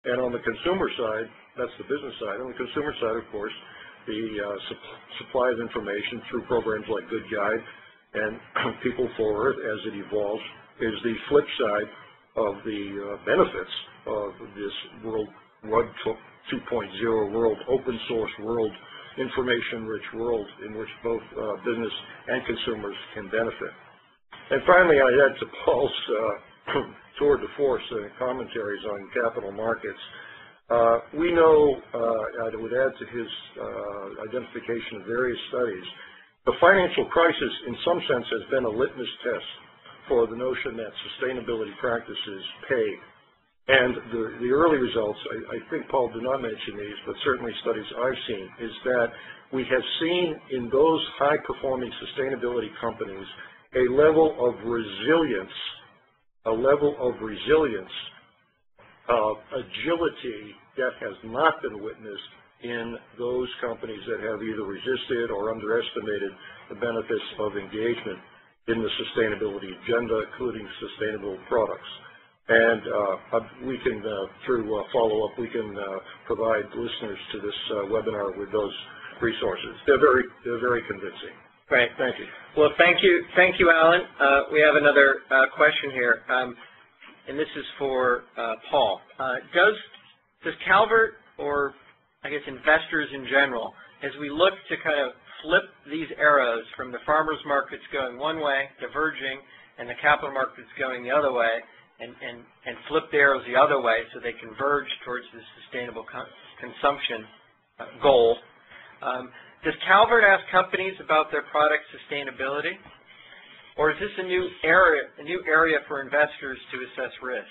And on the consumer side, that's the business side. On the consumer side, of course, the supply of information through programs like Good Guide and People for Earth as it evolves is the flip side of the benefits of this world, Web 2.0 world, open source world, information-rich world in which both business and consumers can benefit. And finally, I add to Paul's tour de force commentaries on capital markets. We know, I would add to his identification of various studies, the financial crisis in some sense has been a litmus test for the notion that sustainability practices pay. And the early results, I think Paul did not mention these, but certainly studies I've seen, is that we have seen in those high-performing sustainability companies a level of resilience, agility that has not been witnessed in those companies that have either resisted or underestimated the benefits of engagement in the sustainability agenda, including sustainable products. And we can, through follow-up, we can provide listeners to this webinar with those resources. They're very convincing. Great. Thank you. Well, thank you, Alan. We have another question here, and this is for Paul. Does Calvert, or I guess investors in general, as we look to kind of flip these arrows from the farmers markets going one way, diverging, and the capital markets going the other way, and flip the arrows the other way so they converge towards the sustainable consumption goal, does Calvert ask companies about their product sustainability, or is this a new area for investors to assess risk?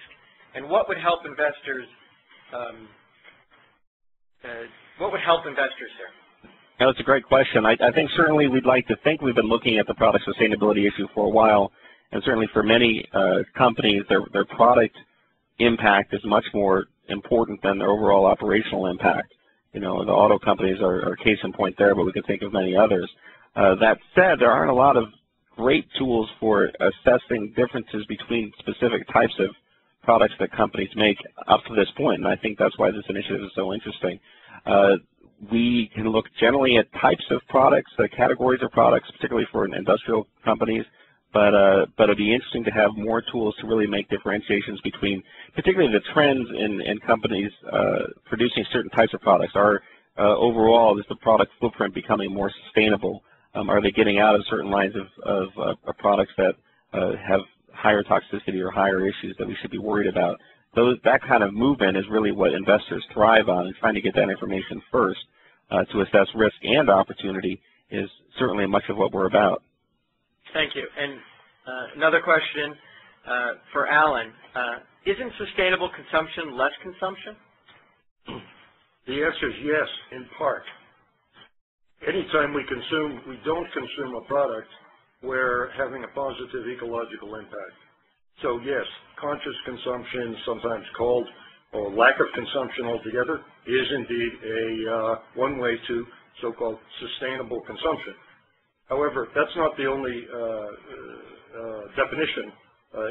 And what would help investors? Here? Yeah, that's a great question. I think certainly we'd like to think we've been looking at the product sustainability issue for a while, and certainly for many companies, their product impact is much more important than their overall operational impact. You know, the auto companies are case in point there, but we can think of many others. That said, there aren't a lot of great tools for assessing differences between specific types of products that companies make up to this point, and I think that's why this initiative is so interesting. We can look generally at types of products, categories of products, particularly for industrial companies, but it'd be interesting to have more tools to really make differentiations between, particularly the trends in companies producing certain types of products. Overall, is the product footprint becoming more sustainable? Are they getting out of certain lines of products that have higher toxicity or higher issues that we should be worried about? That kind of movement is really what investors thrive on, and trying to get that information first to assess risk and opportunity is certainly much of what we're about. Thank you. And another question for Alan. Isn't sustainable consumption less consumption? The answer is yes, in part. Anytime we don't consume a product, we're having a positive ecological impact. So yes, conscious consumption, sometimes called, or lack of consumption altogether, is indeed one way to so-called sustainable consumption. However, that's not the only definition.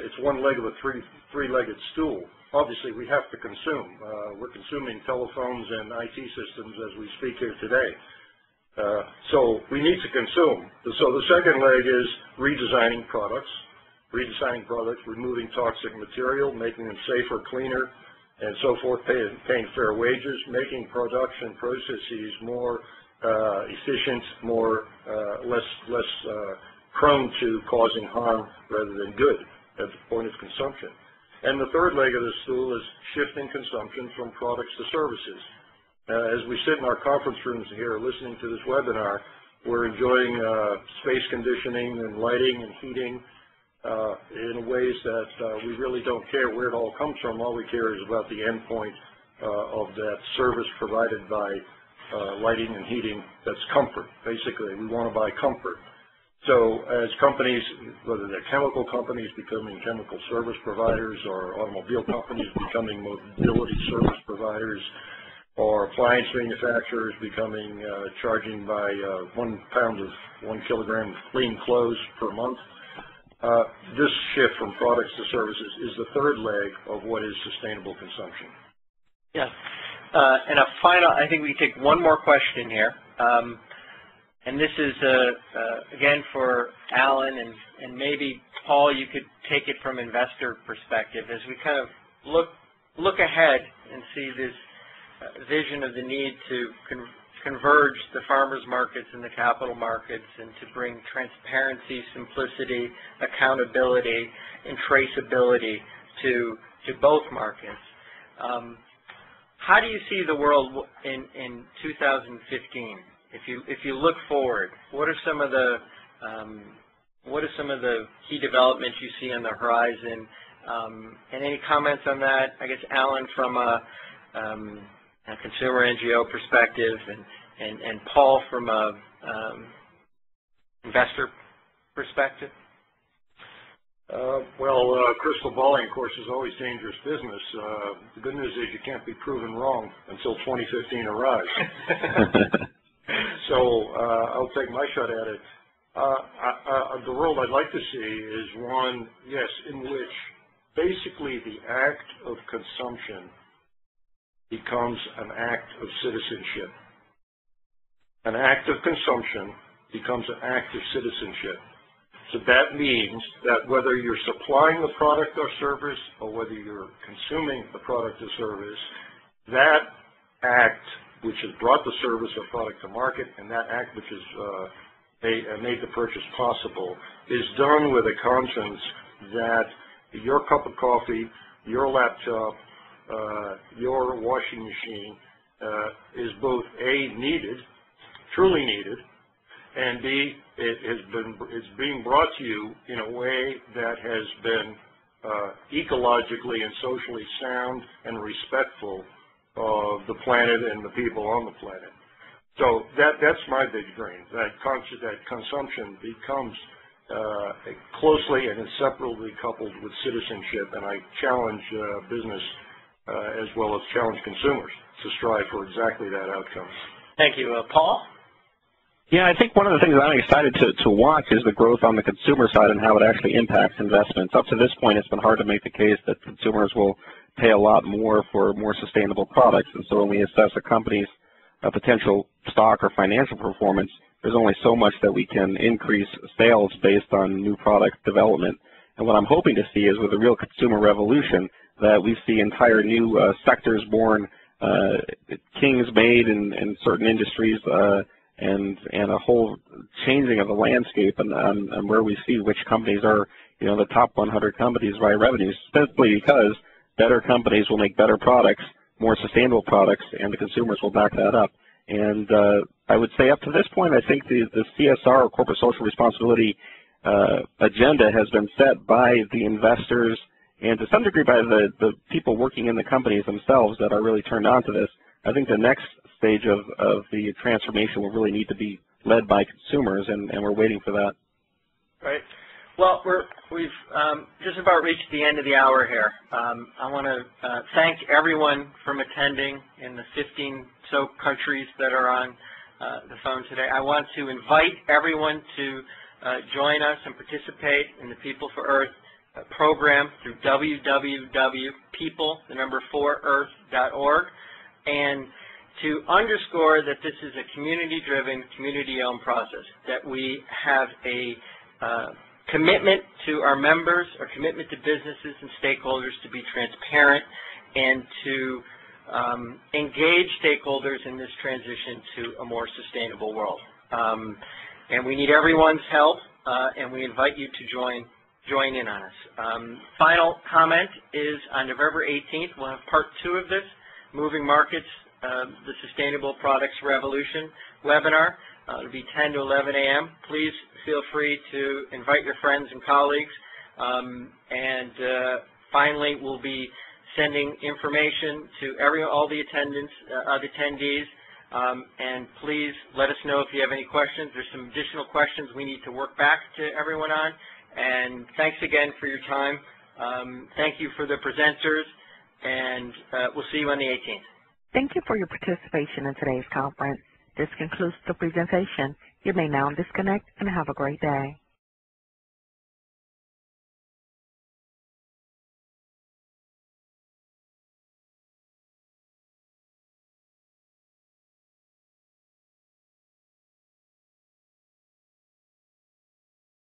It's one leg of a three-legged stool. Obviously, we have to consume. We're consuming telephones and IT systems as we speak here today. So we need to consume. So the second leg is redesigning products, removing toxic material, making them safer, cleaner, and so forth, paying fair wages, making production processes more efficient, less prone to causing harm rather than good at the point of consumption. And the third leg of the stool is shifting consumption from products to services. As we sit in our conference rooms here listening to this webinar, we're enjoying space conditioning and lighting and heating in ways that we really don't care where it all comes from. All we care is about the end point of that service provided by lighting and heating. That's comfort. Basically, we want to buy comfort. So as companies, whether they're chemical companies becoming chemical service providers, or automobile companies becoming mobility service providers, or appliance manufacturers becoming charging by 1 pound of 1 kilogram of clean clothes per month, this shift from products to services is the third leg of what is sustainable consumption. Yes. And a final, I think we take one more question here. And this is, again, for Alan, and maybe, Paul, you could take it from investor perspective as we kind of look ahead and see this vision of the need to converge the farmers markets and the capital markets and to bring transparency, simplicity, accountability, and traceability to both markets. How do you see the world in 2015? If you look forward, what are some of the key developments you see on the horizon? And any comments on that? I guess Alan from a consumer NGO perspective, and Paul from a investor perspective. Crystal balling, of course, is always dangerous business. The good news is you can't be proven wrong until 2015 arrives. So I'll take my shot at it. The world I'd like to see is one, yes, in which basically the act of consumption becomes an act of citizenship. An act of consumption becomes an act of citizenship. So that means that whether you're supplying the product or service or whether you're consuming the product or service, that act which has brought the service or product to market and that act which has made the purchase possible is done with a conscience that your cup of coffee, your laptop, your washing machine is both A, needed, truly needed, and B, it's being brought to you in a way that has been ecologically and socially sound and respectful of the planet and the people on the planet. So that's my big dream, that consumption becomes closely and inseparably coupled with citizenship, and I challenge business as well as challenge consumers to strive for exactly that outcome. Thank you. Paul? Yeah, I think one of the things that I'm excited to watch is the growth on the consumer side and how it actually impacts investments. Up to this point, it's been hard to make the case that consumers will pay a lot more for more sustainable products, and so when we assess a company's potential stock or financial performance, there's only so much that we can increase sales based on new product development. And what I'm hoping to see is with a real consumer revolution that we see entire new sectors born, kings made in certain industries, and a whole changing of the landscape and where we see which companies are, the top 100 companies by revenues, simply because better companies will make better products, more sustainable products, and the consumers will back that up. And I would say up to this point, I think the CSR, or corporate social responsibility agenda, has been set by the investors and to some degree by the people working in the companies themselves that are really turned on to this. I think the next stage of the transformation will really need to be led by consumers, and we're waiting for that. Right. Well, we've just about reached the end of the hour here. I want to thank everyone from attending in the 15 so countries that are on the phone today. I want to invite everyone to join us and participate in the People for Earth program through www.people4earth.org, and to underscore that this is a community-driven, community-owned process, that we have a commitment to our members, our commitment to businesses and stakeholders to be transparent and to engage stakeholders in this transition to a more sustainable world. And we need everyone's help, and we invite you to join in on us. Final comment is on November 18th, we'll have part 2 of this, Moving Markets, the Sustainable Products Revolution webinar. It'll be 10 to 11 a.m. Please feel free to invite your friends and colleagues. Finally, we'll be sending information to all the attendees. And please let us know if you have any questions. There's some additional questions we need to work back to everyone on. And thanks again for your time. Thank you for the presenters, and we'll see you on the 18th. Thank you for your participation in today's conference. This concludes the presentation. You may now disconnect and have a great day.